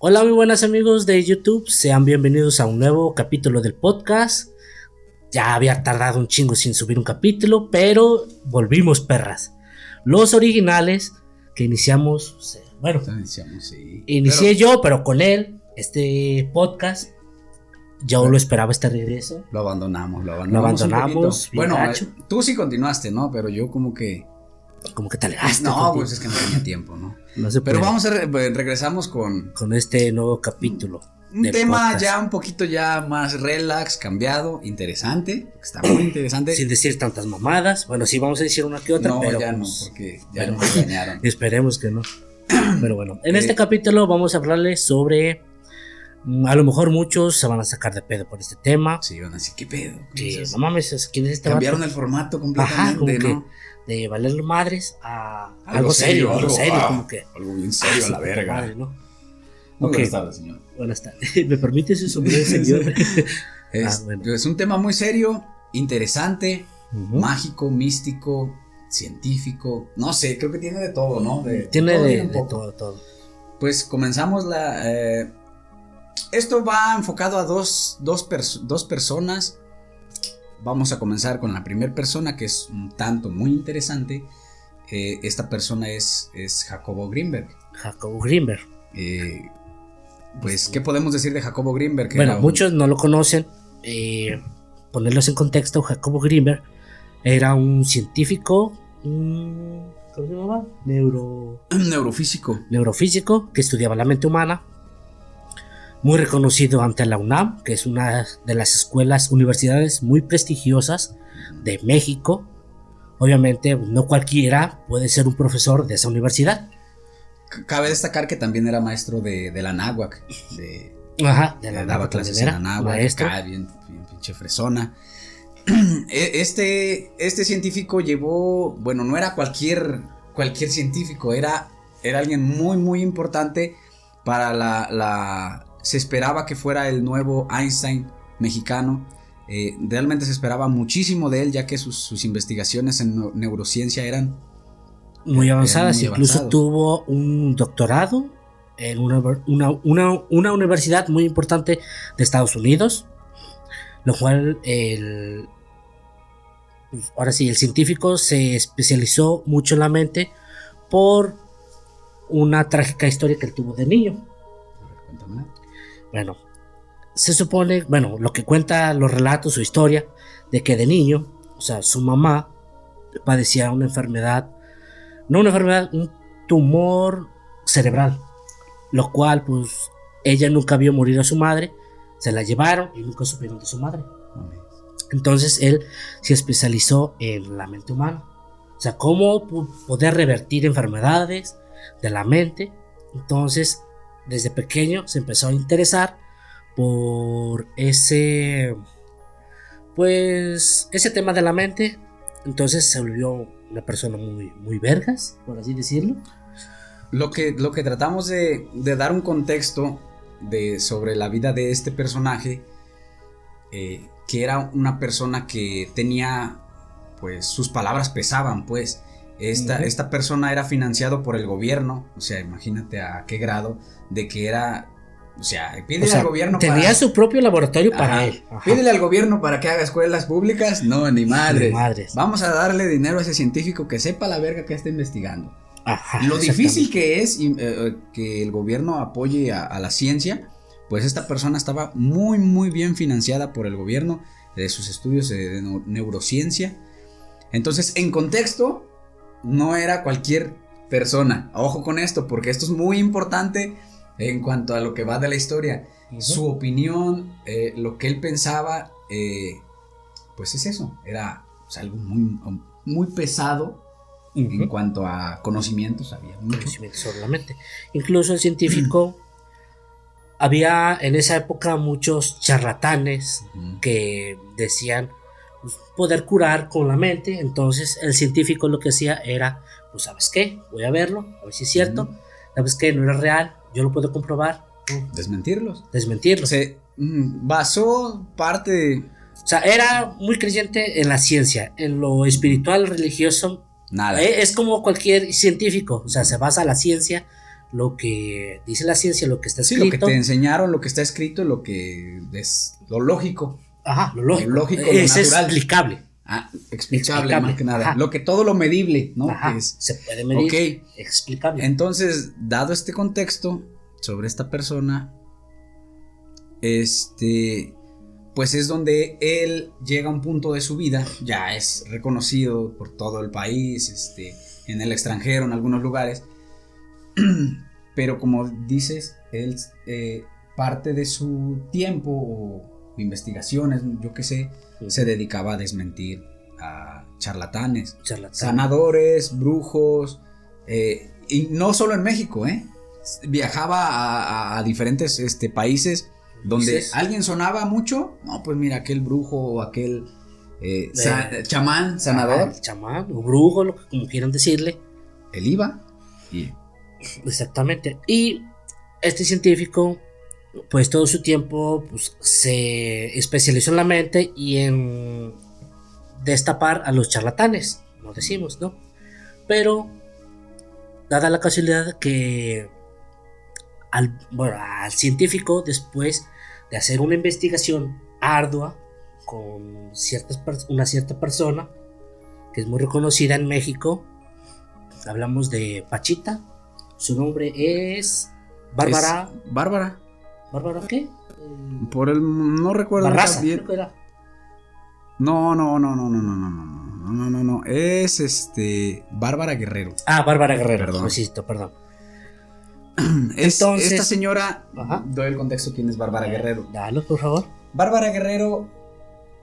Hola, muy buenas amigos de YouTube, sean bienvenidos a un nuevo capítulo del podcast. Ya había tardado un chingo sin subir un capítulo, pero volvimos, perras. Los originales que iniciamos, Sí. Inicié yo, pero con él, este podcast, yo lo esperaba este regreso. Lo abandonamos. Bueno, tú sí continuaste, ¿no? Pero yo como que te alejaste. No, pues es que no tenía tiempo, ¿no? No se puede. Pero regresamos con este nuevo capítulo. Un tema podcast. Ya un poquito ya más relax, cambiado, interesante. Está muy interesante. Sin decir tantas mamadas. Bueno, sí vamos a decir una que otra, no, pero ya pues, no, porque ya nos engañaron. Esperemos que no. Pero bueno, en este capítulo vamos a hablarles sobre... A lo mejor muchos se van a sacar de pedo por este tema. Sí, van a decir, ¿qué pedo? Que no mames, ¿quién es este Cambiaron vato? el formato completamente, Ajá, como ¿no? Que de valerle madres a algo serio, como que... Algo bien serio a la verga. Madre, ¿no? Muy Okay. buenas tardes, señor. Buenas tardes. ¿Me permite su sombrero, señor? Es un tema muy serio, interesante, Uh-huh. mágico, místico, científico. No sé, creo que tiene de todo, ¿no? Tiene de todo. todo. Pues comenzamos esto va enfocado a dos personas. Vamos a comenzar con la primera persona, que es un tanto muy interesante. Esta persona es Jacobo Greenberg. Jacobo Greenberg. Pues, ¿qué podemos decir de Jacobo Greenberg? Bueno, muchos no lo conocen. Ponerlos en contexto, Jacobo Greenberg era un científico, ¿cómo se llamaba? Neurofísico que estudiaba la mente humana. Muy reconocido ante la UNAM, que es una de las universidades muy prestigiosas de México. Obviamente, no cualquiera puede ser un profesor de esa universidad. Cabe destacar que también era maestro de la náhuac. Daba clases en la náhuac, bien pinche fresona. Este científico no era cualquier científico, era alguien muy, muy importante para se esperaba que fuera el nuevo Einstein mexicano. Realmente se esperaba muchísimo de él, ya que sus investigaciones en neurociencia eran muy avanzadas. Incluso tuvo un doctorado en una universidad muy importante de Estados Unidos, lo cual el científico se especializó mucho en la mente por una trágica historia que él tuvo de niño. Cuéntame. Bueno, se supone, lo que cuenta los relatos o historia, de que de niño, o sea, su mamá padecía un tumor cerebral, lo cual, pues, ella nunca vio morir a su madre, se la llevaron y nunca supieron de su madre. Entonces él se especializó en la mente humana, o sea, cómo poder revertir enfermedades de la mente. Entonces, desde pequeño se empezó a interesar por ese tema de la mente. Entonces se volvió una persona muy, muy vergas, por así decirlo. Lo que tratamos de dar un contexto sobre la vida de este personaje, que era una persona que tenía, pues, sus palabras pesaban, pues. Esta persona era financiado por el gobierno, o sea, imagínate a qué grado de que era, o sea, pídele al gobierno tenía su propio laboratorio para él. Ajá. Pídele al gobierno para que haga escuelas públicas, no, ni madres. Vamos a darle dinero a ese científico que sepa la verga que está investigando. Ajá, lo difícil que es que el gobierno apoye a la ciencia, pues esta persona estaba muy, muy bien financiada por el gobierno de sus estudios de neurociencia. Entonces, en contexto, no era cualquier persona. Ojo con esto, porque esto es muy importante en cuanto a lo que va de la historia. Su opinión, lo que él pensaba, pues es eso. Era, pues, algo muy, muy pesado en cuanto a conocimientos. Había conocimientos sobre la mente. Incluso el científico, había en esa época muchos charlatanes que decían poder curar con la mente. Entonces el científico lo que hacía era, pues, ¿sabes qué? Voy a verlo, a ver si es cierto. ¿Sabes qué? No era real, yo lo puedo comprobar. Desmentirlos. Se basó parte. O sea, era muy creyente en la ciencia, en lo espiritual, religioso. Nada. Es como cualquier científico, o sea, se basa en la ciencia, lo que dice la ciencia, lo que está Sí, escrito. lo que te enseñaron, lo que está escrito, lo que es lo lógico. Ajá, lo lógico. Lo lógico, lo es natural. explicable. Explicable más que nada. Ajá. Lo que todo lo medible, ¿no? Ajá, se puede medir. Ok. Explicable. Entonces, dado este contexto sobre esta persona, pues es donde él llega a un punto de su vida, ya es reconocido por todo el país, en el extranjero, en algunos lugares, pero como dices, él parte de su tiempo o investigaciones, yo qué sé, se dedicaba a desmentir a charlatanes, sanadores, brujos, y no solo en México, viajaba a diferentes países donde alguien sonaba mucho, no, pues mira, aquel brujo o aquel chamán, sanador. El chamán o brujo, lo que como quieran decirle. Él iba y... Exactamente. Y este científico, pues todo su tiempo pues, se especializó en la mente y en destapar a los charlatanes, como decimos, ¿no? Pero, dada la casualidad que al científico, después de hacer una investigación ardua con una cierta persona que es muy reconocida en México, hablamos de Pachita, su nombre es Bárbara. Bárbara. ¿Bárbara qué? No recuerdo Barraza, bien. creo que era. No, es Bárbara Guerrero. Bárbara Guerrero, perdón. Entonces, esta señora, doy el contexto quién es Bárbara Guerrero. Dale, por favor. Bárbara Guerrero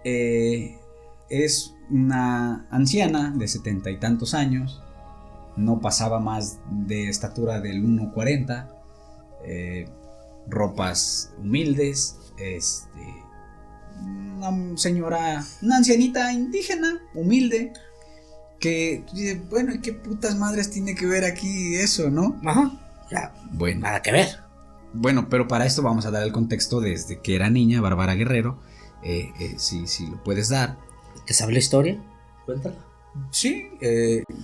es una anciana de 70 y tantos años, no pasaba más de estatura del 1.40, ropas humildes, una señora, una ancianita indígena, humilde, que bueno, ¿y qué putas madres tiene que ver aquí eso, no? Ajá. Ya, bueno, nada que ver. Bueno, pero para esto vamos a dar el contexto desde que era niña, Bárbara Guerrero, si lo puedes dar. ¿Te sabe la historia? Cuéntala. Sí,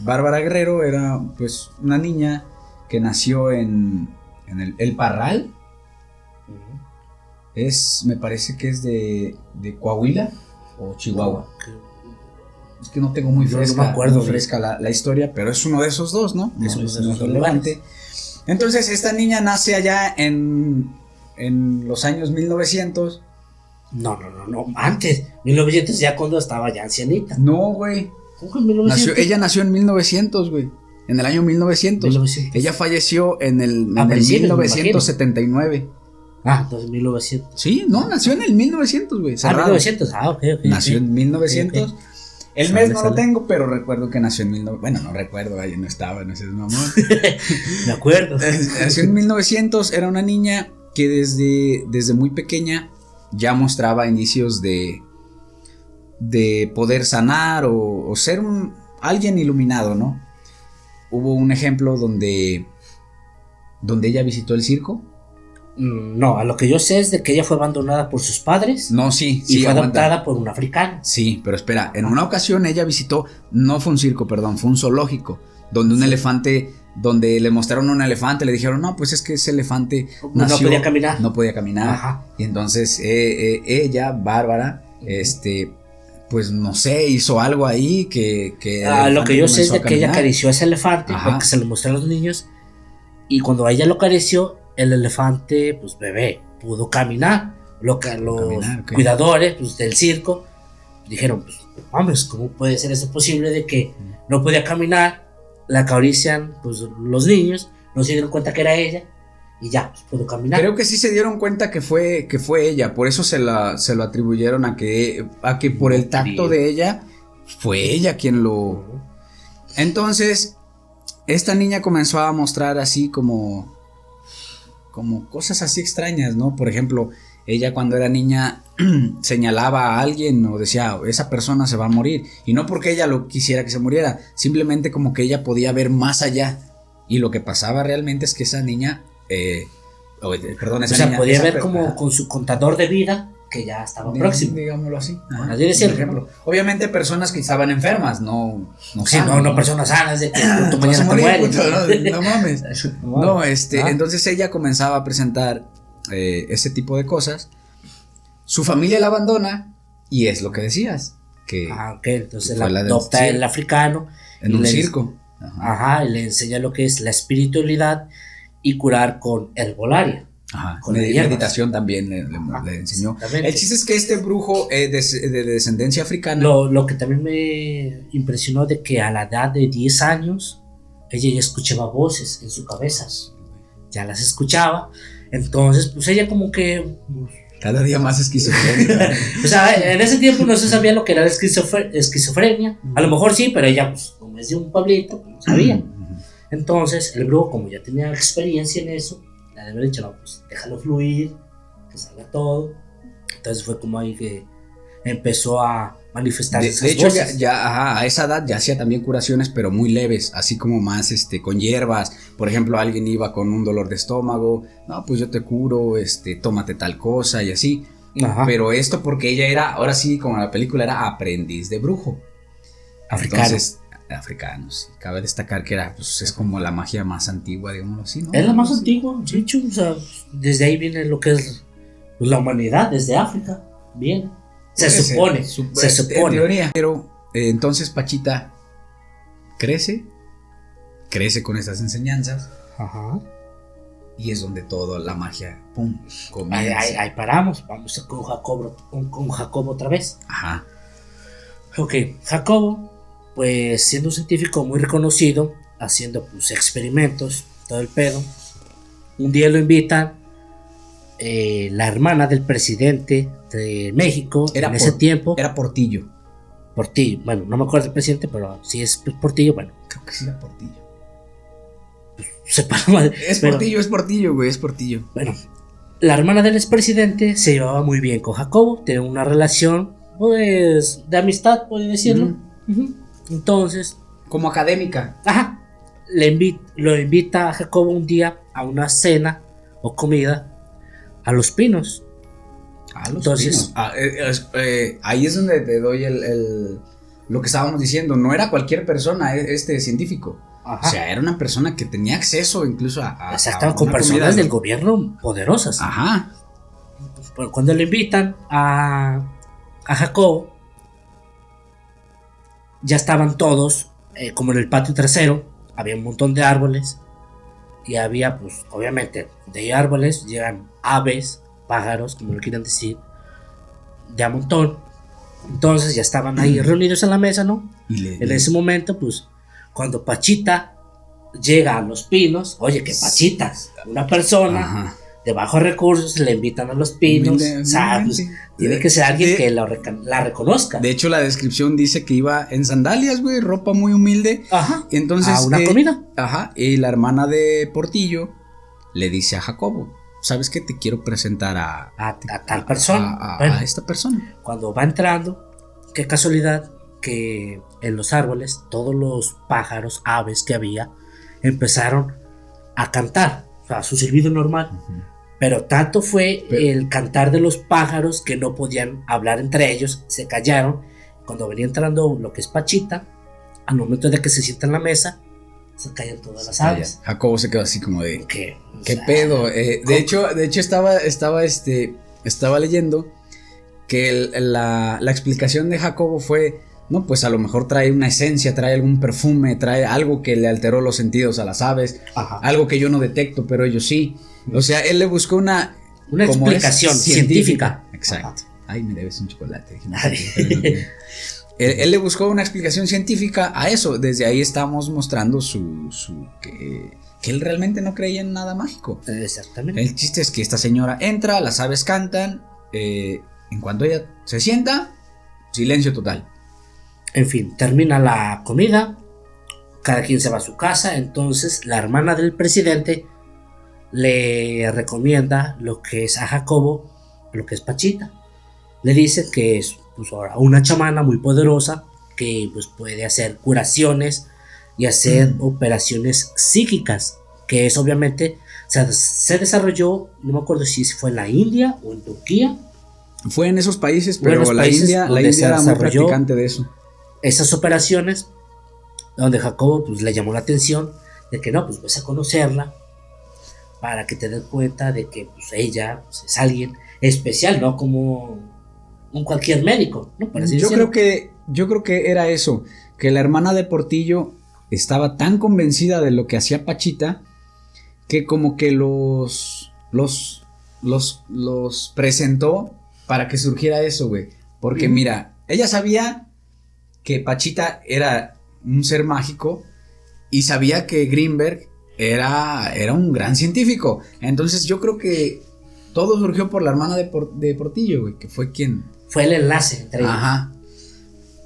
Bárbara Guerrero era pues una niña que nació en el Parral. Me parece que es de Coahuila o Chihuahua. Es que no tengo muy fresca, no me acuerdo, la historia, pero es uno de esos dos, ¿no? Eso es relevante. Entonces esta niña nace allá en los años 1900. No, antes, 1900 ya cuando estaba ya ancianita. No, güey. ¿Cómo que en 1900? Ella nació en 1900, güey. En el año 1900. Ella falleció en el 1979. Entonces 1900. Sí, no, nació en el 1900, güey. 1900, ok. Nació en 1900. Okay. El mes no lo tengo, pero recuerdo que nació en 1900. Bueno, no recuerdo, ahí no estaba, no sé, mamón. Me acuerdo. Nació en 1900, era una niña que desde muy pequeña ya mostraba indicios de poder sanar o ser alguien iluminado, ¿no? Hubo un ejemplo donde ella visitó el circo. No, a lo que yo sé es de que ella fue abandonada por sus padres. No, sí. Y fue adoptada por un africano. Sí, pero espera, en una ocasión ella visitó, no fue un circo, perdón, fue un zoológico, donde un elefante, donde le mostraron un elefante, le dijeron, no, pues es que ese elefante nació, no podía caminar. Ajá. Y entonces ella, Bárbara, pues no sé, hizo algo ahí que lo que yo sé es de que ella acarició a ese elefante, porque se lo mostró a los niños, y cuando ella lo acarició, el elefante, pues bebé, pudo caminar. Los cuidadores pues, del circo dijeron, pues mames, ¿cómo puede ser eso posible de que no podía caminar? La acarician pues los niños, no se dieron cuenta que era ella y ya, pues, pudo caminar. Creo que sí se dieron cuenta que fue ella, por eso se lo atribuyeron a que por el tacto de ella fue ella quien lo... Entonces esta niña comenzó a mostrar así como cosas así extrañas, ¿no? Por ejemplo, ella cuando era niña señalaba a alguien o decía, esa persona se va a morir, y no porque ella lo quisiera que se muriera, simplemente como que ella podía ver más allá, y lo que pasaba realmente es que esa niña, podía ver como con su contador de vida que ya estaba próximo. Digámoslo así. Por así decirlo, por ejemplo. Obviamente personas que estaban enfermas, no sí, no personas sanas de que tú mañana te mueres. No mames. No, entonces ella comenzaba a presentar ese tipo de cosas. Su familia la abandona y es lo que decías. Que ok, entonces la adopta el africano. En un circo. Y le enseña lo que es la espiritualidad y curar con herbolaria. Ajá, con meditación también le enseñó. El chiste es que este brujo de descendencia africana. Lo que también me impresionó de que a la edad de 10 años ella ya escuchaba voces en su cabeza. Ya las escuchaba. Entonces, pues ella como que cada día más esquizofrénica. O sea, en ese tiempo no se sabía lo que era la esquizofrenia. A lo mejor sí, pero ella, pues, como es de un pueblito, pues, no sabía. Entonces, el brujo, como ya tenía experiencia en eso, le había dicho, no, pues déjalo fluir, que salga todo. Entonces fue como ahí que empezó a manifestarse esas hecho, voces. A esa edad ya hacía también curaciones, pero muy leves, así como más con hierbas. Por ejemplo, alguien iba con un dolor de estómago, no, pues yo te curo, tómate tal cosa y así. Ajá. Pero esto porque ella era, ahora sí, como en la película, era aprendiz de brujo. Entonces, africano, sí. Cabe destacar que era, pues, es como la magia más antigua, digámoslo así, ¿no? Es la más antigua, de hecho, o sea, desde ahí viene lo que es pues, la humanidad, desde África, viene. Se supone. En teoría. Pero entonces Pachita crece con estas enseñanzas. Ajá. Y es donde toda la magia, pum, comienza. Ahí paramos, vamos con Jacobo otra vez. Ajá. Ok, Jacobo, pues siendo un científico muy reconocido, haciendo pues experimentos, todo el pedo, un día lo invitan la hermana del presidente de México en ese tiempo. Era Portillo. Portillo, bueno, no me acuerdo del presidente, pero si es Portillo, bueno. Creo que sí era Portillo. Es Portillo, güey, es Portillo. Bueno, la hermana del expresidente se llevaba muy bien con Jacobo, tenía una relación, pues, de amistad, puede decirlo. Entonces, como académica. Ajá. Lo invita a Jacobo un día a una cena o comida a Los Pinos. Pinos. Ahí es donde te doy lo que estábamos diciendo. No era cualquier persona este científico. Ajá. O sea, era una persona que tenía acceso incluso exacto, con personas del gobierno poderosas. Ajá. Pues cuando le invitan a Jacobo, ya estaban todos como en el patio trasero. Había un montón de árboles. Y había, pues, obviamente, de árboles llegan aves, pájaros, como lo quieran decir, de a montón. Entonces ya estaban ahí reunidos en la mesa, ¿no? En ese momento, pues, cuando Pachita llega a Los Pinos, oye, que Pachita, una persona de bajos recursos, le invitan a Los Pinos, ¿sabes? Sí. Tiene que ser alguien que la reconozca. De hecho, la descripción dice que iba en sandalias, güey, ropa muy humilde. Ajá. Entonces, a una comida. Ajá. Y la hermana de Portillo le dice a Jacobo, ¿sabes qué? Te quiero presentar a tal persona. A esta persona. Cuando va entrando, qué casualidad que en los árboles, todos los pájaros, aves que había, empezaron a cantar, o sea, su silbido normal. Pero tanto fue el cantar de los pájaros que no podían hablar entre ellos, se callaron. Cuando venía entrando lo que es Pachita, al momento de que se sienta en la mesa, se callan todas las aves. Jacobo se quedó así como de ¿qué pedo? De hecho estaba leyendo que la explicación de Jacobo fue, no, pues a lo mejor trae una esencia, trae algún perfume, trae algo que le alteró los sentidos a las aves, algo que yo no detecto, pero ellos sí. O sea, él le buscó una explicación científica. Exacto. Ajá. Ay, me debes un chocolate. Él le buscó una explicación científica a eso. Desde ahí estamos mostrando que él realmente no creía en nada mágico. Exactamente. El chiste es que esta señora entra, las aves cantan, en cuanto ella se sienta, silencio total. En fin, termina la comida, cada quien se va a su casa. Entonces la hermana del presidente le recomienda lo que es a Jacobo, lo que es Pachita. Le dice que es pues, una chamana muy poderosa que pues, puede hacer curaciones y hacer operaciones psíquicas, que es obviamente se desarrolló, no me acuerdo si fue en la India o en Turquía, Fue en esos países, Fue en pero los la países India donde se era muy desarrolló practicante de eso. esas operaciones, donde Jacobo pues le llamó la atención de que no, pues vas a conocerla para que te des cuenta de que pues ella pues, es alguien especial, no como un cualquier médico, ¿no? Por así decirlo. Yo creo que era eso, que la hermana de Portillo estaba tan convencida de lo que hacía Pachita que como que los presentó para que surgiera eso, güey. Porque mira, ella sabía que Pachita era un ser mágico y sabía que Greenberg era un gran científico. Entonces yo creo que todo surgió por la hermana de Portillo, güey, que fue quien... Fue el enlace entre ellos. Ajá.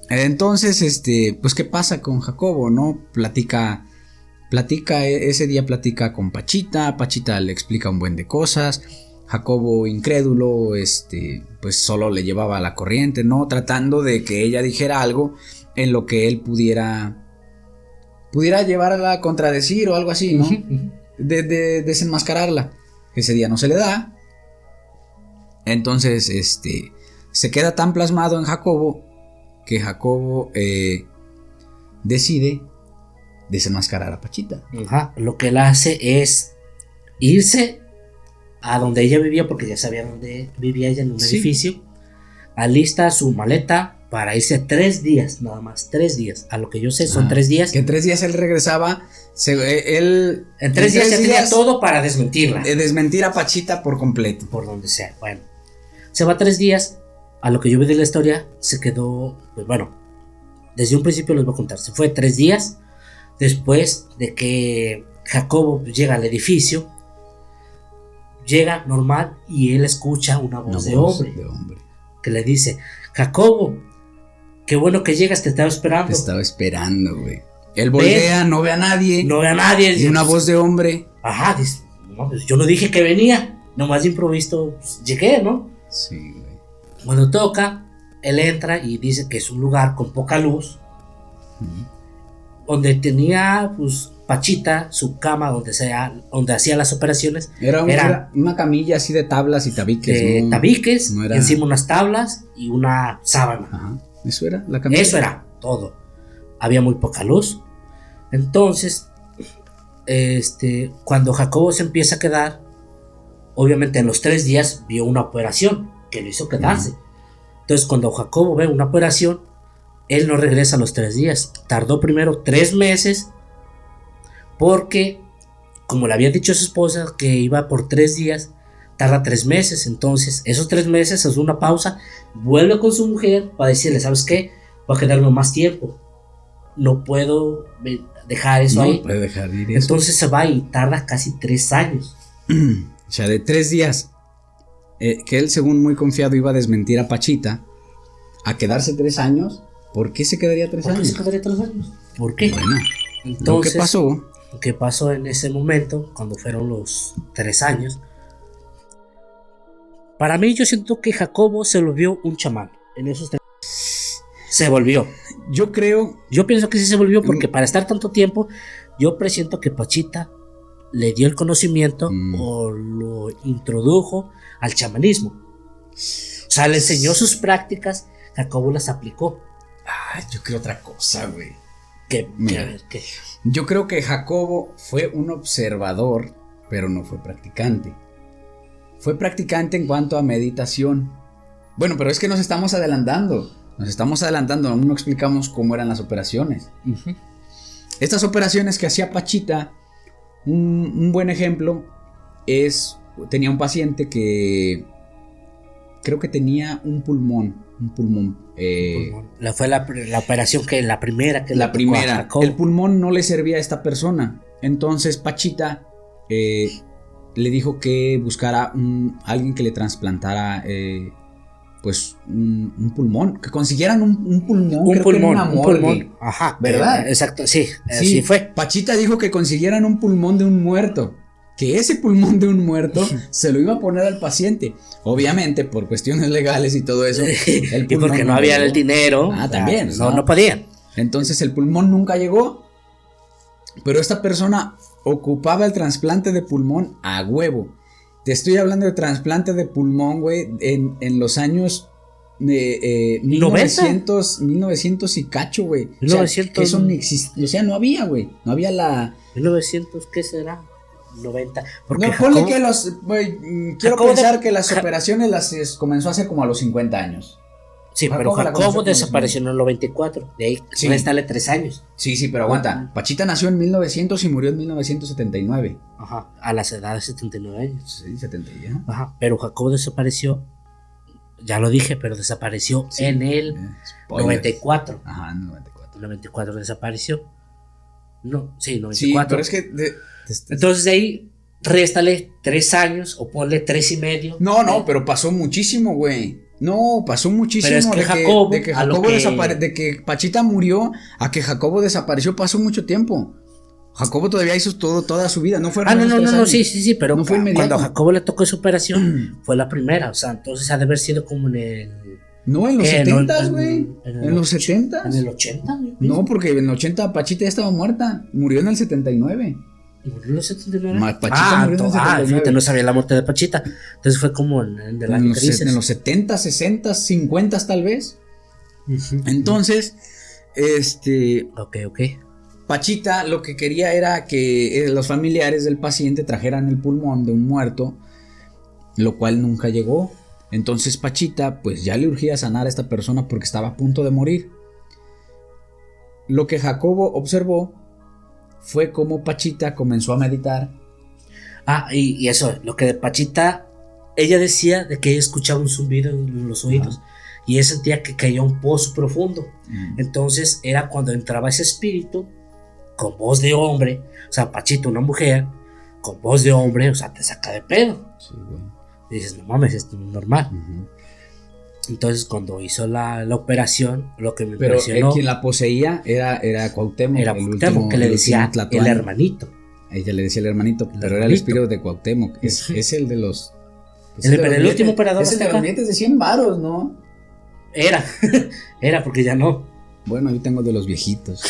Entonces, pues, ¿qué pasa con Jacobo, no? Ese día platica con Pachita. Pachita le explica un buen de cosas. Jacobo, incrédulo, pues solo le llevaba la corriente, ¿no? Tratando de que ella dijera algo en lo que él pudiera llevarla a contradecir o algo así, ¿no? De desenmascararla. Ese día no se le da. Entonces, se queda tan plasmado en Jacobo que Jacobo decide desenmascarar a Pachita. Ajá. Lo que él hace es irse a donde ella vivía, porque ya sabía dónde vivía ella, en un edificio. Alista su maleta para irse 3 días, nada más, 3 días. A lo que yo sé son 3 días. Que en 3 días él regresaba. En 3 días ya tenía todo para desmentirla. Desmentir a Pachita por completo. Por donde sea. Bueno, se va 3 días. A lo que yo vi de la historia, se quedó, pues bueno, desde un principio les voy a contar. Se fue 3 días después de que Jacobo llega al edificio. Llega normal y él escucha una voz de hombre que le dice: Jacobo, qué bueno que llegas, te estaba esperando. Te estaba esperando, güey. Él voltea, no ve a nadie. No ve a nadie. Y una voz de hombre. Ajá, dice, no, pues yo no dije que venía, nomás de improviso pues, llegué, ¿no? Sí, güey. Cuando toca, él entra y dice que es un lugar con poca luz, donde tenía, pues, Pachita, su cama donde hacía las operaciones. Era una camilla así de tablas y tabiques. Tabiques, encima unas tablas y una sábana. Ajá. Eso era la camilla. Eso era todo. Había muy poca luz. Entonces, cuando Jacobo se empieza a quedar, obviamente en los 3 días vio una operación que lo hizo quedarse. Entonces, cuando Jacobo ve una operación, él no regresa a los 3 días. Tardó primero 3 meses. Porque, como le había dicho a su esposa que iba por 3 días, tarda 3 meses. Entonces, esos 3 meses hace una pausa, vuelve con su mujer para decirle: ¿sabes qué? Voy a quedarme más tiempo. No puedo dejar eso ahí. No puede dejar ir eso. Entonces se va y tarda casi 3 años. O sea, de 3 días. Que él, según muy confiado, iba a desmentir a Pachita. A quedarse 3 años. ¿Por qué se quedaría 3 años? ¿Por qué se quedaría 3 años? ¿Por qué? Bueno, entonces, ¿qué pasó en ese momento, cuando fueron los 3 años? Para mí, yo siento que Jacobo se volvió un chamán. En esos 3 se volvió. Yo pienso que sí se volvió, porque para estar tanto tiempo, yo presiento que Pachita le dio el conocimiento o lo introdujo al chamanismo. O sea, le enseñó sus prácticas, Jacobo las aplicó. Yo creo otra cosa, güey. ¿Qué? Yo creo que Jacobo fue un observador, pero no fue practicante. Fue practicante en cuanto a meditación. Bueno, pero es que nos estamos adelantando. Aún no explicamos cómo eran las operaciones. Estas operaciones que hacía Pachita, un buen ejemplo es, tenía un paciente que creo que tenía un pulmón. Fue la operación la primera. El pulmón no le servía a esta persona. Entonces Pachita le dijo que buscara alguien que le trasplantara pues un pulmón, que consiguieran un pulmón. Un pulmón. Ajá, ¿verdad? Exacto, sí, así fue. Pachita dijo que consiguieran un pulmón de un muerto. Que ese pulmón de un muerto se lo iba a poner al paciente. Obviamente, por cuestiones legales y todo eso. Y porque no había el dinero. También. No podían. Entonces el pulmón nunca llegó. Pero esta persona ocupaba el trasplante de pulmón a huevo. Te estoy hablando de trasplante de pulmón, güey, en los años 1900 y cacho, güey. 1900. O sea, eso no existía, o sea, no había, güey. No había la... 1900, ¿qué será? 90. Porque no, ponle que quiero pensar que las operaciones las comenzó hace como a los 50 años. Sí, pero Jacobo desapareció en el 94. De ahí réstale 3 años. Sí, pero aguanta. Pachita nació en 1900 y murió en 1979. Ajá, a las edades de 79 años. Sí, 70 ya. Ajá, pero Jacobo desapareció. Ya lo dije, pero desapareció en el 94. Ajá, en el 94. En el 94 desapareció. No, sí, 94. Sí, pero es que... Entonces de ahí, réstale 3 años o ponle 3 y medio. No, pero pasó muchísimo, güey. No, pasó muchísimo. Pero es que Jacobo, de que Pachita murió a que Jacobo desapareció pasó mucho tiempo. Jacobo todavía hizo toda su vida, no fueron no, sí, pero no fue cuando a Jacobo le tocó esa operación fue la primera, o sea, entonces ha de haber sido como en el... No, en los 70, güey. En los 70. ¿En el 80? No, porque en el 80 Pachita ya estaba muerta, murió en el 79. ¿Murió en el 79? Pachita murió en el 79. Fíjate, no sabía la muerte de Pachita. Entonces fue como en el año que dices. En los 70, 60, 50 tal vez. Entonces, Ok. Pachita lo que quería era que los familiares del paciente trajeran el pulmón de un muerto, lo cual nunca llegó. Entonces Pachita pues ya le urgía sanar a esta persona porque estaba a punto de morir. Lo que Jacobo observó fue cómo Pachita comenzó a meditar. Y eso, lo que de Pachita, ella decía de que ella escuchaba un zumbido en los oídos. Y ella sentía que caía un pozo profundo. Entonces era cuando entraba ese espíritu con voz de hombre, o sea, Pachita, una mujer, con voz de hombre, o sea, te saca de pedo. Sí, güey. Y dices, no mames, esto no es normal. Entonces, cuando hizo la operación, lo que me impresionó. Pero quien la poseía era Cuauhtémoc. Era Cuauhtémoc, que le decía el hermanito. Ella le decía el hermanito, pero era el espíritu de Cuauhtémoc. Es el de los. El último operador. Es el de los billetes de 100 varos, ¿no? Era porque ya no. Bueno, yo tengo de los viejitos.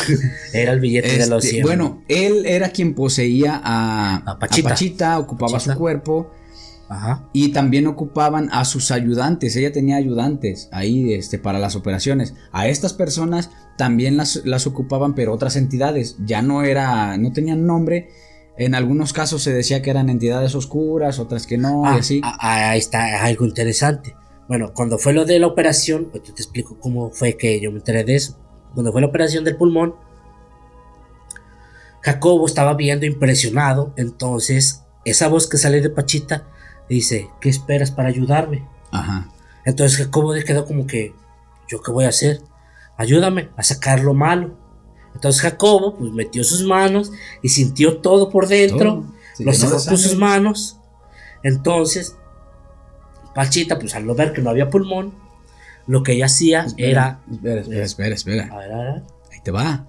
Era el billete de los 100. Bueno, él era quien poseía a Pachita, ocupaba su cuerpo. Ajá. Y también ocupaban a sus ayudantes. Ella tenía ayudantes ahí para las operaciones. A estas personas también las ocupaban, pero otras entidades. Ya no tenían nombre. En algunos casos se decía que eran entidades oscuras, otras que no, y así. Ahí está algo interesante. Bueno, cuando fue lo de la operación, pues yo te explico cómo fue que yo me enteré de eso. Cuando fue la operación del pulmón, Jacobo estaba viendo impresionado. Entonces, esa voz que sale de Pachita dice, ¿qué esperas para ayudarme? Ajá. Entonces Jacobo quedó como que, ¿yo qué voy a hacer? Ayúdame a sacar lo malo. Entonces Jacobo pues metió sus manos y sintió todo por dentro. Lo sacó con sus manos. Entonces Pachita, pues al no ver que no había pulmón, lo que ella hacía era... Espera. A ver. Ahí te va.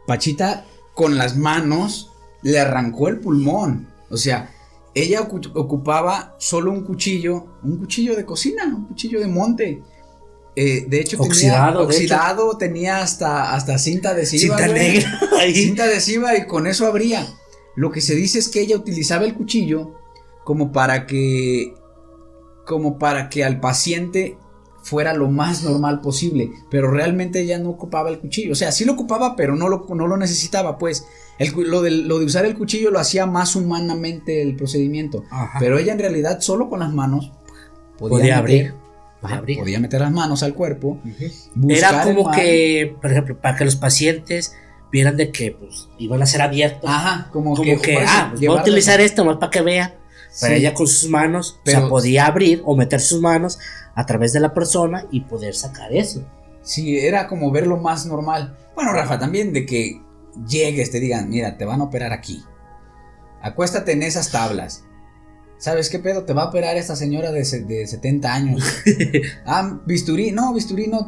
Pachita con las manos le arrancó el pulmón. O sea, ella ocupaba solo un cuchillo de cocina, un cuchillo de monte. De hecho, oxidado, tenía hasta cinta adhesiva. Cinta negra. Cinta adhesiva y con eso abría. Lo que se dice es que ella utilizaba el cuchillo como para que al paciente fuera lo más normal posible, pero realmente ella no ocupaba el cuchillo. O sea, sí lo ocupaba, pero no lo necesitaba, pues. Lo de usar el cuchillo lo hacía más humanamente el procedimiento. Ajá. Pero ella en realidad solo con las manos podía abrir. Podía meter las manos al cuerpo. Era como que, por ejemplo, para que los pacientes vieran de que pues iban a ser abiertos. Ajá, como que pues, voy a utilizar esto más para que vean. Pero ella con sus manos, o sea, podía abrir o meter sus manos a través de la persona y poder sacar eso. Sí, era como verlo más normal. Bueno, Rafa, también de que llegues, te digan, mira, te van a operar aquí. Acuéstate en esas tablas. ¿Sabes qué pedo? Te va a operar esta señora de 70 años. Bisturí, no,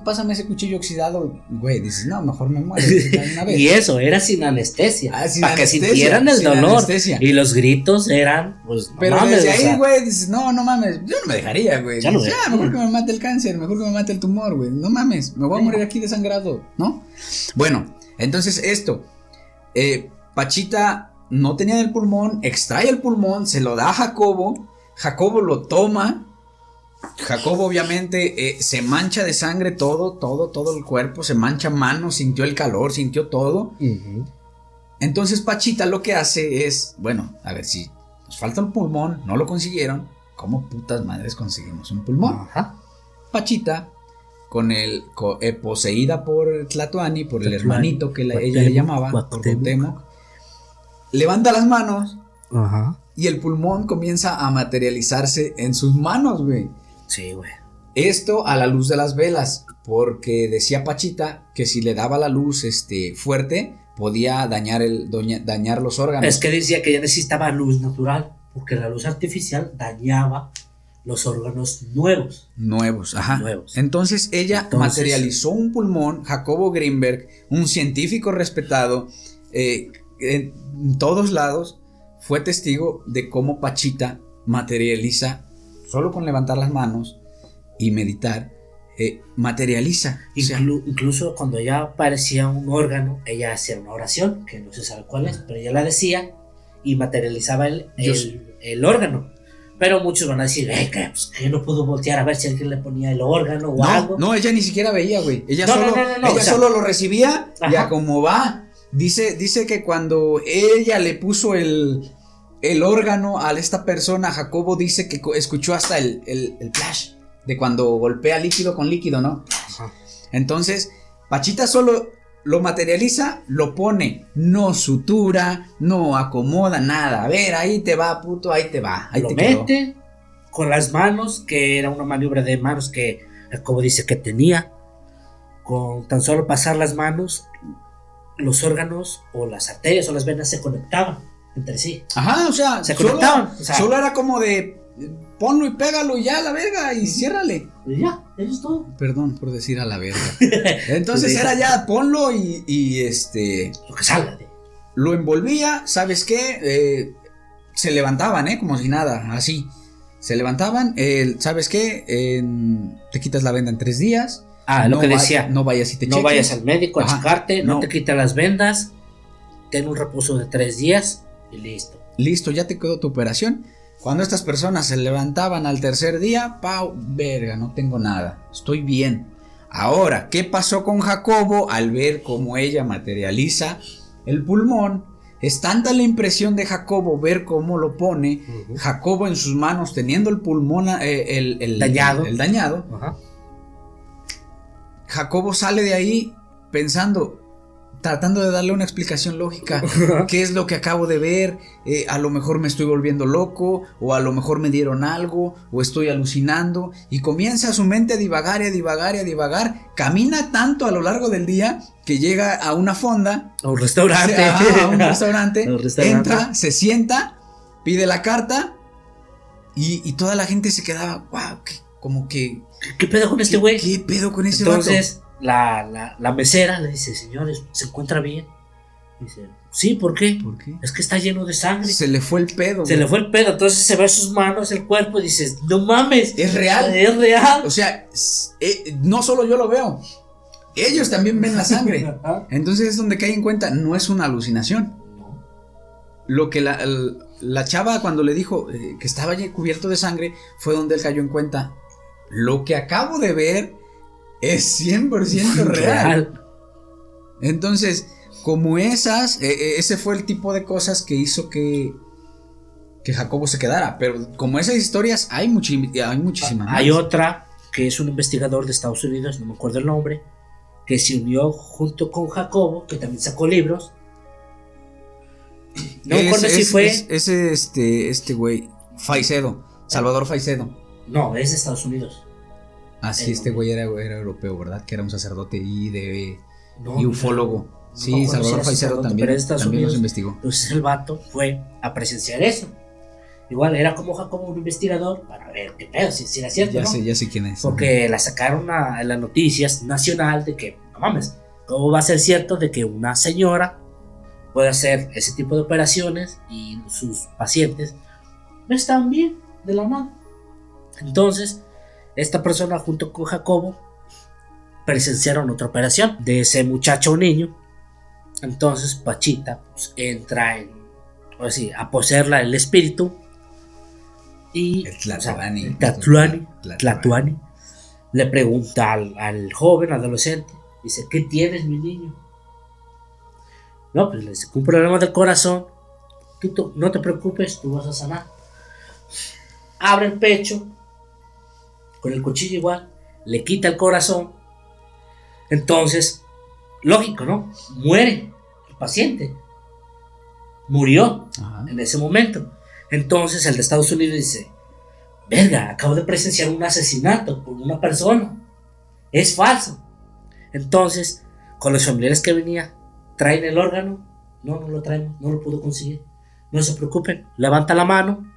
pásame ese cuchillo oxidado. Güey, dices, no, mejor me muero una vez. Y eso, era sin anestesia. Para que sintieran el dolor. Anestesia. Y los gritos eran, pues, no pero mames, desde ahí, güey, dices, no mames, yo no me dejaría, güey. Mejor que me mate el cáncer, mejor que me mate el tumor, güey. No mames, me voy a morir aquí desangrado, ¿no? Bueno, entonces esto, Pachita no tenían el pulmón, extrae el pulmón, se lo da a Jacobo, Jacobo lo toma, Jacobo obviamente se mancha de sangre todo el cuerpo, se mancha manos, sintió el calor, sintió todo. Entonces Pachita lo que hace es, bueno, a ver si nos falta un pulmón, no lo consiguieron, ¿cómo putas madres conseguimos un pulmón? Ajá. Pachita, poseída por Tlatoani, por el hermanito que ella le llamaba, por Cuauhtémoc, levanta las manos. Ajá. Y el pulmón comienza a materializarse en sus manos, güey. Sí, güey. Esto a la luz de las velas, porque decía Pachita que si le daba la luz fuerte, podía dañar los órganos. Es que decía que ella necesitaba luz natural, porque la luz artificial dañaba los órganos nuevos. Ajá. Entonces ella materializó un pulmón. Jacobo Greenberg, un científico respetado en todos lados, fue testigo de cómo Pachita materializa, solo con levantar las manos y meditar, materializa. Incluso cuando ella aparecía un órgano, ella hacía una oración, que no se sabe cuál es, pero ella la decía y materializaba el órgano. Pero muchos van a decir, que no pudo voltear a ver si alguien le ponía el órgano o algo. No, ella ni siquiera veía, güey. Ella No, solo lo recibía. Y a como va. Dice que cuando ella le puso el órgano a esta persona, Jacobo dice que escuchó hasta el flash de cuando golpea líquido con líquido, ¿no? Ajá. Entonces, Pachita solo lo materializa, lo pone, no sutura, no acomoda nada. A ver, ahí te va, puto, ahí te va. Ahí lo te mete quedó. Con las manos, que era una maniobra de manos que Jacobo dice que tenía. Con tan solo pasar las manos, los órganos o las arterias o las venas se conectaban entre sí. Ajá, o sea, se conectaban. Solo era como de ponlo y pégalo y ya a la verga y ciérrale. Y ya, eso es todo. Perdón por decir a la verga. Entonces era ya, ponlo y lo que salga lo envolvía, ¿sabes qué? Se levantaban, como si nada, así. Se levantaban, ¿sabes qué? Te quitas la venda en 3 días. Lo que decía. No vayas y te cheques. No vayas al médico a checarte, no te quitas las vendas, ten un reposo de 3 días y listo. Listo, ya te quedó tu operación. Cuando estas personas se levantaban al 3er día, verga, no tengo nada, estoy bien. Ahora, ¿qué pasó con Jacobo al ver cómo ella materializa el pulmón? Es tanta la impresión de Jacobo ver cómo lo pone, Jacobo en sus manos teniendo el pulmón el dañado. Ajá. Jacobo sale de ahí pensando, tratando de darle una explicación lógica. ¿Qué es lo que acabo de ver? A lo mejor me estoy volviendo loco, o a lo mejor me dieron algo, o estoy alucinando. Y comienza su mente a divagar y a divagar y a divagar. Camina tanto a lo largo del día que llega a una fonda. A un restaurante. A un restaurante. Entra, se sienta, pide la carta y toda la gente se quedaba, wow, como que... ¿Qué pedo con este güey? ¿Qué pedo con ese Entonces, la mesera le dice, señores, ¿se encuentra bien? Dice, sí, ¿por qué? ¿Por qué? Es que está lleno de sangre. Se le fue el pedo. Entonces se ve sus manos, el cuerpo, y dices, no mames. Es real. Es real. O sea, no solo yo lo veo, ellos también ven la sangre. Entonces es donde cae en cuenta, no es una alucinación. No. Lo que la chava cuando le dijo que estaba ya cubierto de sangre, fue donde él cayó en cuenta. Lo que acabo de ver es 100% real. Entonces, como ese fue el tipo de cosas que hizo que Jacobo se quedara. Pero como esas historias hay muchísimas. Hay otra que es un investigador de Estados Unidos, no me acuerdo el nombre, que se unió junto con Jacobo, que también sacó libros. No me acuerdo si fue este güey Faicedo, Salvador Faicedo. No, es de Estados Unidos. Sí, este güey era europeo, ¿verdad? Que era un sacerdote y ufólogo. Sí, Salvador Faicedo también los investigó. Entonces el vato fue a presenciar eso. Igual era como Jacobo, un investigador, para ver qué pedo, si era cierto, ya sé quién es. Porque la sacaron en las noticias nacional de que, no mames, ¿cómo va a ser cierto de que una señora puede hacer ese tipo de operaciones y sus pacientes no están bien de la nada? Entonces, esta persona junto con Jacobo presenciaron otra operación de ese muchacho o niño. Entonces Pachita pues, entra o sí, a poseerla el espíritu. Y El Tlatoani. el Tlatoani le pregunta al joven adolescente, dice, ¿qué tienes, mi niño? No, pues le dice, un problema del corazón, tú no te preocupes, tú vas a sanar. Abre el pecho, con el cuchillo igual, le quita el corazón. Entonces, lógico, ¿no? Muere el paciente. Murió. Ajá. En ese momento. Entonces el de Estados Unidos dice, verga, acabo de presenciar un asesinato por una persona. Es falso. Entonces, con los familiares que venía, ¿traen el órgano? No, no lo traemos, no lo pudo conseguir. No se preocupen, levanta la mano,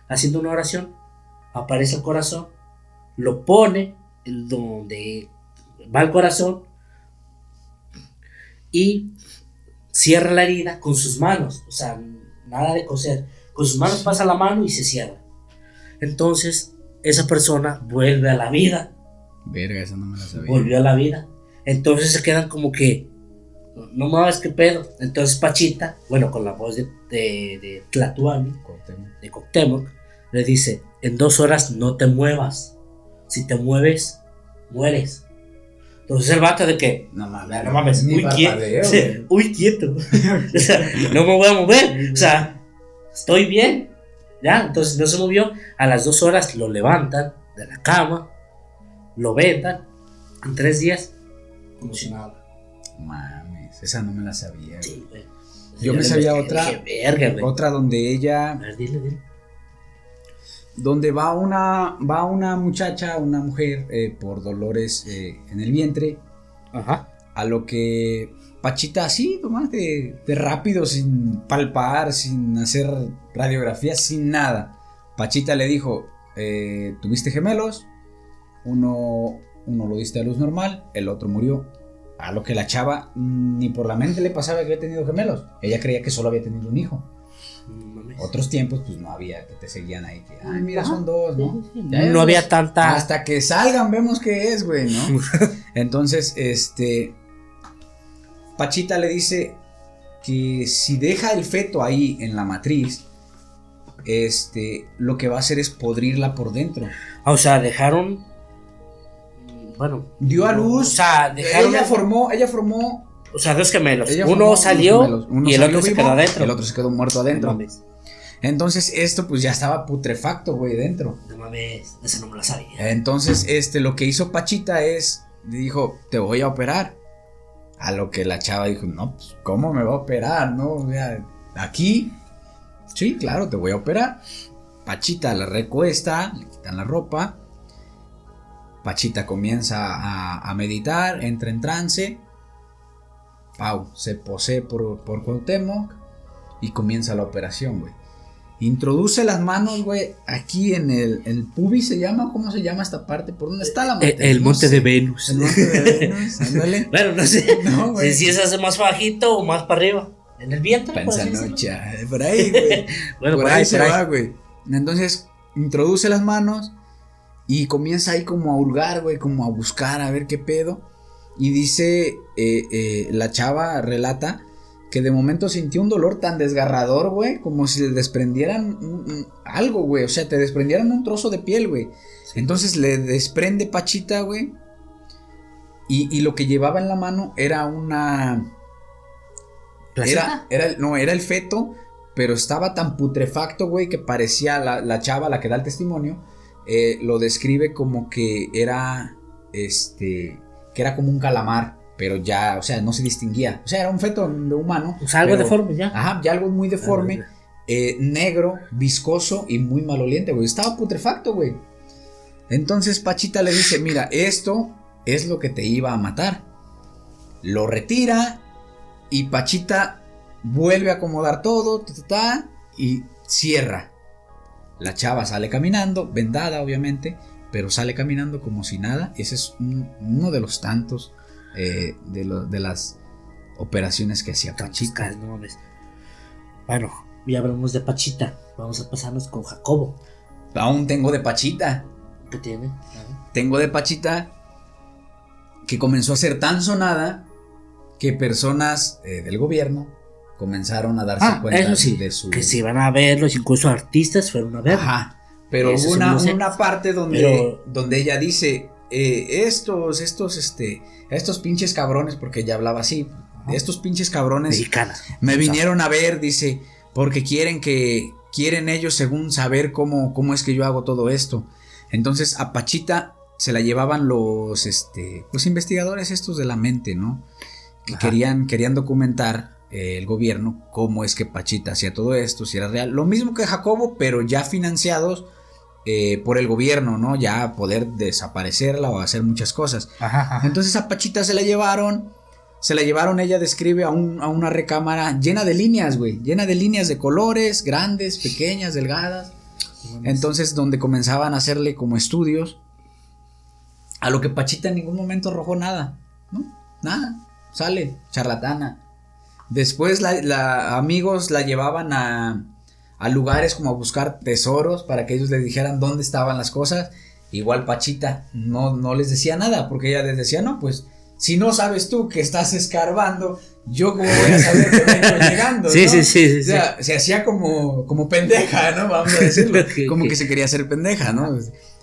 haciendo una oración, aparece el corazón, lo pone en donde va el corazón y cierra la herida con sus manos, o sea, nada de coser, con sus manos pasa la mano y se cierra. Entonces esa persona vuelve a la vida. Verga, esa no me la sabía. Volvió a la vida. Entonces se quedan como que, no mames, qué pedo. Entonces Pachita, bueno, con la voz de Tlatoani, de Cuauhtémoc, le dice, en 2 horas no te muevas, si te mueves, mueres. Entonces el vato de que, no mames, muy quieto, muy quieto. O sea, no me voy a mover, o sea, estoy bien, ya. Entonces no se movió. A las 2 horas lo levantan de la cama, lo vendan, en 3 días, como si nada. Mames, esa no me la sabía. Sí, güey. Yo me sabía otra, verga, otra donde ella, a ver, dile. Donde va una muchacha, una mujer, por dolores en el vientre. Ajá. A lo que Pachita, así, nomás de rápido, sin palpar, sin hacer radiografía, sin nada. Pachita le dijo, ¿tuviste gemelos? Uno lo diste a luz normal, el otro murió. A lo que la chava ni por la mente le pasaba que había tenido gemelos. Ella creía que solo había tenido un hijo. Otros tiempos pues no había, que te seguían ahí que, ay, mira, son 2, ¿no? No había tanta. Hasta que salgan vemos qué es, güey, ¿no? Entonces, Pachita le dice que si deja el feto ahí en la matriz, lo que va a hacer es podrirla por dentro. O sea, dejaron, bueno, dio a luz, o sea, dejaron, ella formó, o sea, 2 gemelos. Uno salió y el otro se quedó adentro. El otro se quedó muerto adentro. Entonces esto pues ya estaba putrefacto, güey, dentro. No mames, esa no me la sabía. Entonces lo que hizo Pachita es, le dijo, te voy a operar. A lo que la chava dijo, no, pues ¿cómo me va a operar? No, o sea, aquí, sí, claro, te voy a operar. Pachita la recuesta, le quitan la ropa. Pachita comienza a meditar, entra en trance. Pau se posee por Cuauhtémoc y comienza la operación, güey. Introduce las manos, güey, aquí en el pubis se llama, ¿cómo se llama esta parte? ¿Por dónde está la monte? El monte de Venus. El monte de Venus, ándale. Bueno, no sé, no, si es hace más bajito o más para arriba. En el vientre. Pensanocha, por ahí, güey. Bueno, por ahí se va, güey. Entonces, introduce las manos y comienza ahí como a hurgar, güey, como a buscar, a ver qué pedo. Y dice, la chava relata que de momento sintió un dolor tan desgarrador, güey, como si le desprendieran algo, güey, o sea, te desprendieran un trozo de piel, güey. Sí. Entonces le desprende Pachita, güey, y lo que llevaba en la mano era una... Era el feto, pero estaba tan putrefacto, güey, que parecía la chava, la que da el testimonio, lo describe como que era, que era como un calamar. Pero ya, o sea, no se distinguía. O sea, era un feto de humano. O sea, algo deforme ya. Ajá, ya algo muy deforme. Negro, viscoso y muy maloliente, güey. Estaba putrefacto, güey. Entonces Pachita le dice, mira, esto es lo que te iba a matar. Lo retira y Pachita vuelve a acomodar todo, y cierra. La chava sale caminando, vendada obviamente, pero sale caminando como si nada. Ese es uno de los tantos de las operaciones que hacía Pachita. No, bueno, ya hablamos de Pachita. Vamos a pasarnos con Jacobo. Aún tengo de Pachita. ¿Qué tiene? Tengo de Pachita que comenzó a ser tan sonada que personas del gobierno comenzaron a darse cuenta eso sí, de su... que se iban a verlos, incluso artistas fueron a verlos. Ajá, pero Eso hubo sí no sé. una parte donde ella dice, estos pinches cabrones, porque ella hablaba así, estos pinches cabrones Mexicana. me vinieron a ver, dice, porque quieren ellos según saber cómo es que yo hago todo esto. Entonces a Pachita se la llevaban los investigadores estos de la mente, ¿no? Que querían documentar el gobierno cómo es que Pachita hacía todo esto, si era real. Lo mismo que Jacobo, pero ya financiados por el gobierno, ¿no? Ya poder desaparecerla o hacer muchas cosas. Entonces a Pachita se la llevaron, ella describe a una recámara llena de líneas, güey, llena de líneas de colores, grandes, pequeñas, delgadas. Entonces donde comenzaban a hacerle como estudios, a lo que Pachita en ningún momento arrojó nada, ¿no? Nada, sale, charlatana. Después amigos la llevaban a lugares como a buscar tesoros para que ellos le dijeran dónde estaban las cosas. Igual Pachita no les decía nada, porque ella les decía, no, pues si no sabes tú que estás escarbando, yo cómo voy a saber que vengo llegando, sí, ¿no? sí. O sea, se hacía como pendeja, ¿no? Vamos a decirlo, como que se quería hacer pendeja, ¿no?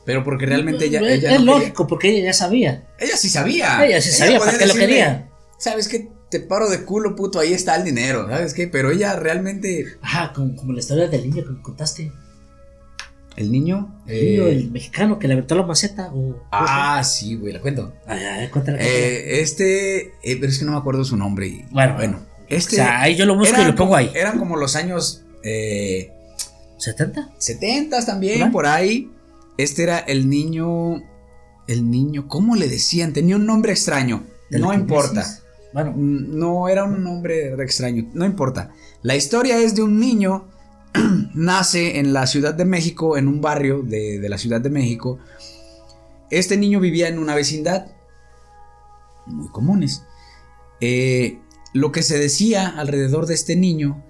Pero porque realmente ella es lógico, porque ella ya sabía. Ella sí sabía, ¿para qué lo quería? ¿Sabes qué? Te paro de culo, puto, ahí está el dinero, ¿sabes qué? Pero ella realmente... Ajá, como la historia del niño que me contaste. ¿El niño? El mexicano que le aventó la maceta. Sí, güey, la cuento. Cuéntala. Pero es que no me acuerdo su nombre. Bueno. O sea, ahí yo lo busco y lo pongo ahí. Eran como los años... ¿70? 70 también, por ahí. Este era el niño, ¿cómo le decían? Tenía un nombre extraño, no importa. Bueno, no era un nombre extraño, no importa. La historia es de un niño, nace en la Ciudad de México, en un barrio de la Ciudad de México. Este niño vivía en una vecindad, muy comunes. Lo que se decía alrededor de este niño,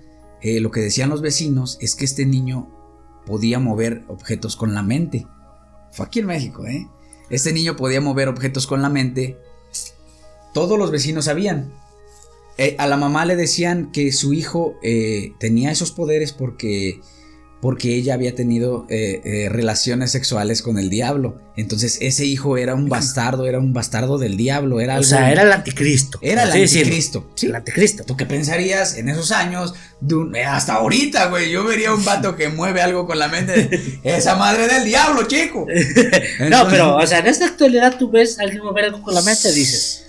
lo que decían los vecinos, es que este niño podía mover objetos con la mente. Fue aquí en México, Este niño podía mover objetos con la mente. Todos los vecinos sabían. A la mamá le decían que su hijo tenía esos poderes porque ella había tenido relaciones sexuales con el diablo. Entonces ese hijo era un bastardo del diablo. Era era el anticristo. Era el anticristo. Sí, el anticristo. ¿Tú qué pensarías en esos años? Hasta ahorita, güey, yo vería un vato que mueve algo con la mente. Esa madre del diablo, chico. Entonces, no, pero, o sea, en esta actualidad tú ves a alguien mover algo con la mente, dices...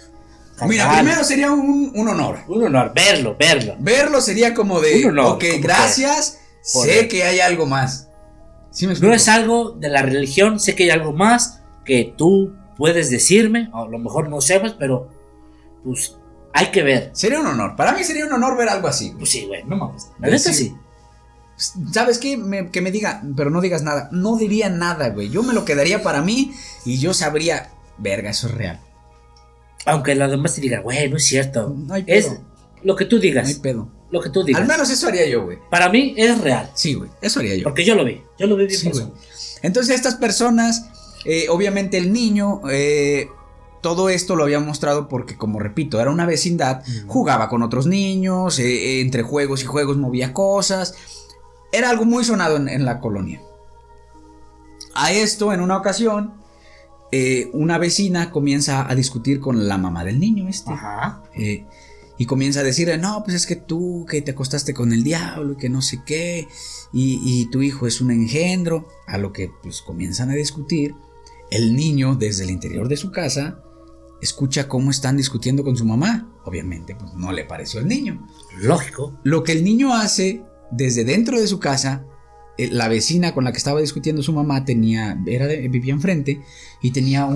Mira, primero sería un honor. Un honor, verlo. Verlo sería como de, un honor, ok, gracias, sé que hay algo más. ¿Sí me explico? No es algo de la religión, sé que hay algo más que tú puedes decirme, a lo mejor no sepas, pero pues hay que ver. Sería un honor, para mí sería un honor ver algo así. Pues sí, güey, no mames. La neta sí. ¿Sabes qué? Que me diga, pero no digas nada. No diría nada, güey. Yo me lo quedaría para mí y yo sabría, verga, eso es real. Aunque los demás te digan, güey, no es cierto. No hay pedo. Es lo que tú digas. No hay pedo. Lo que tú digas. Al menos eso haría yo, güey. Para mí es real. Sí, güey, eso haría yo. Porque yo lo vi bien sí, güey. Entonces estas personas, obviamente el niño, todo esto lo había mostrado porque, como repito, era una vecindad, jugaba con otros niños, entre juegos y juegos movía cosas. Era algo muy sonado en la colonia. A esto, en una ocasión, una vecina comienza a discutir con la mamá del niño Ajá. Y comienza a decirle, no, pues es que tú que te acostaste con el diablo y que no sé qué, y tu hijo es un engendro. A lo que pues comienzan a discutir. El niño desde el interior de su casa escucha cómo están discutiendo con su mamá. Obviamente pues no le pareció al niño. Lógico. Lo que el niño hace desde dentro de su casa, la vecina con la que estaba discutiendo su mamá vivía enfrente y tenía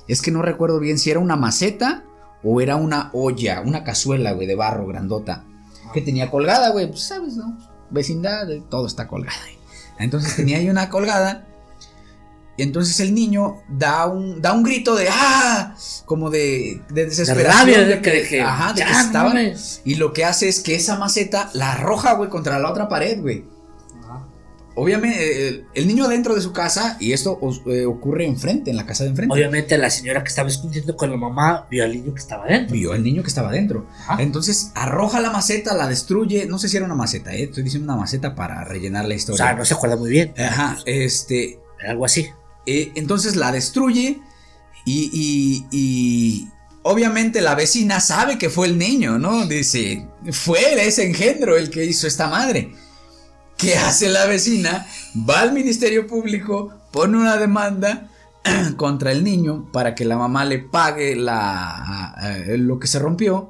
es que no recuerdo bien si era una maceta o era una olla, una cazuela, güey, de barro grandota que tenía colgada, güey, pues sabes, ¿no? Vecindad, todo está colgado ahí. Entonces tenía ahí una colgada y entonces el niño da un grito de como de desesperación, de rabia, de que estaba, y lo que hace es que esa maceta la arroja, güey, contra la otra pared, güey. obviamente, el niño dentro de su casa, y esto ocurre enfrente, en la casa de enfrente. Obviamente la señora que estaba escondiendo con la mamá vio al niño que estaba dentro. Vio al niño que estaba dentro. Ajá. Entonces arroja la maceta, la destruye. No sé si era una maceta, estoy diciendo una maceta para rellenar la historia. O sea, no se acuerda muy bien. Ajá, algo así. Entonces la destruye y obviamente la vecina sabe que fue el niño, ¿no? Dice, fue ese engendro el que hizo esta madre. ¿Qué hace la vecina? Va al Ministerio Público, pone una demanda contra el niño para que la mamá le pague lo que se rompió.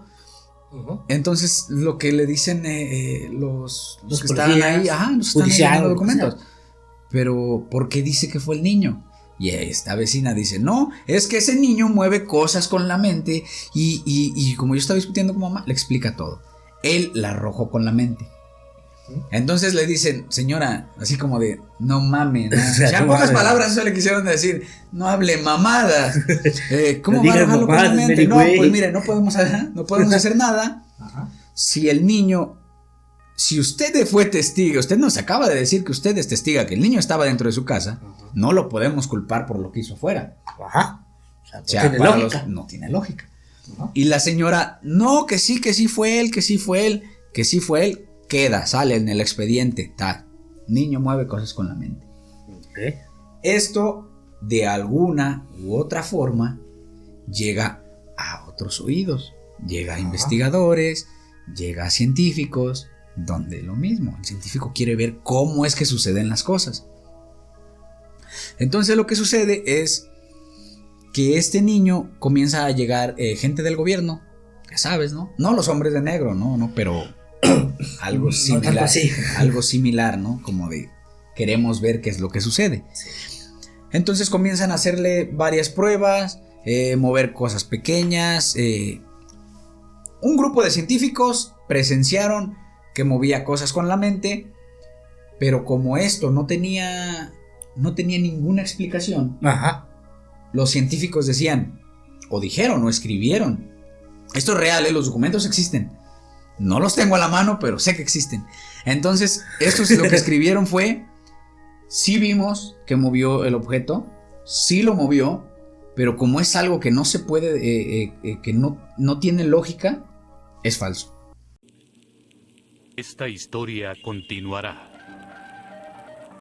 Uh-huh. Entonces lo que le dicen los que estaban ahí, los que están leyendo documentos. Pero ¿por qué dice que fue el niño? Y esta vecina dice, no, es que ese niño mueve cosas con la mente y como yo estaba discutiendo con mamá, le explica todo. Él la arrojó con la mente. Entonces le dicen, señora, así como de, no mames, ¿no? Ya en pocas palabras eso le quisieron decir, no hable mamadas. ¿Cómo va a arrojarlo con la mente? No, pues mire, no podemos hacer nada. Ajá. Si el niño, si usted fue testigo, usted nos acaba de decir que usted es testiga que el niño estaba dentro de su casa, ajá, no lo podemos culpar por lo que hizo afuera. Ajá. O sea, no tiene lógica. No tiene lógica. Ajá. Y la señora, no, que sí fue él, que sí fue él. Sale en el expediente, niño mueve cosas con la mente. Okay. Esto de alguna u otra forma llega a otros oídos, llega a investigadores, llega a científicos, donde lo mismo, el científico quiere ver cómo es que suceden las cosas. Entonces lo que sucede es que este niño comienza a llegar gente del gobierno, ya sabes, ¿no? No los hombres de negro, no, pero algo similar, ¿no? Como de queremos ver qué es lo que sucede. Sí. Entonces comienzan a hacerle varias pruebas, mover cosas pequeñas. Un grupo de científicos presenciaron que movía cosas con la mente, pero como esto no tenía ninguna explicación, ajá, los científicos decían, o dijeron, o escribieron. Esto es real, los documentos existen. No los tengo a la mano, pero sé que existen. Entonces, esto es lo que escribieron fue, sí vimos que movió el objeto, sí lo movió, pero como es algo que no se puede, que no tiene lógica, es falso. Esta historia continuará.